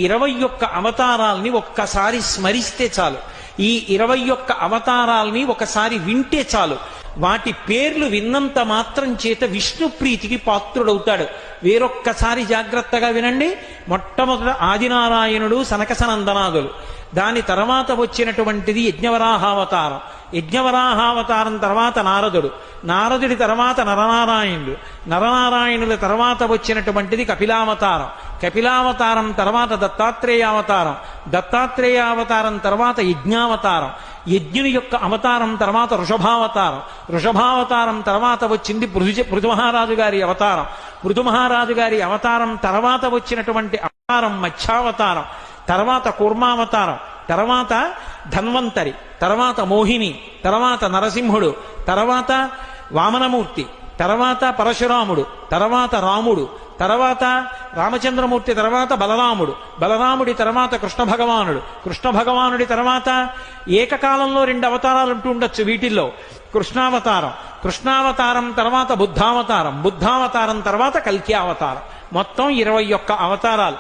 21 అవతారాల్ని ఒక్కసారి స్మరిస్తే చాలు. ఈ 21 అవతారాల్ని ఒకసారి వింటే చాలు. వాటి పేర్లు విన్నంత మాత్రం చేత విష్ణు ప్రీతికి పాత్రుడవుతాడు. వేరొక్కసారి జాగ్రత్తగా వినండి. మొట్టమొదట ఆదినారాయణుడు, సనకసనందనాదులు. దాని తర్వాత వచ్చినటువంటిది యజ్ఞవరాహావతారం. యజ్ఞవరాహావతారం తర్వాత నారదుడు. నారదుడి తర్వాత నరనారాయణుడు. నరనారాయణుల తర్వాత వచ్చినటువంటిది కపిలావతారం. కపిలావతారం తర్వాత దత్తాత్రేయావతారం. దత్తాత్రేయావతారం తర్వాత యజ్ఞావతారం. యజ్ఞుని యొక్క అవతారం తర్వాత వృషభావతారం. వృషభావతారం తర్వాత వచ్చింది పృథుమహారాజు గారి అవతారం. పృథుమహారాజు గారి అవతారం తర్వాత వచ్చినటువంటి అవతారం మత్స్యావతారం. తర్వాత కూర్మావతారం. తర్వాత ధన్వంతరి. తర్వాత మోహిని. తర్వాత నరసింహుడు. తర్వాత వామనమూర్తి. తర్వాత పరశురాముడు. తర్వాత రాముడు. తర్వాత రామచంద్రమూర్తి. తర్వాత బలరాముడు. బలరాముడి తర్వాత కృష్ణ భగవానుడు. కృష్ణ భగవానుడి తర్వాత ఏకకాలంలో 2 అవతారాలు ఉంటూ ఉండొచ్చు వీటిల్లో. కృష్ణావతారం. కృష్ణావతారం తర్వాత బుద్ధావతారం. బుద్ధావతారం తర్వాత కల్కి అవతారం. మొత్తం 21 అవతారాలు.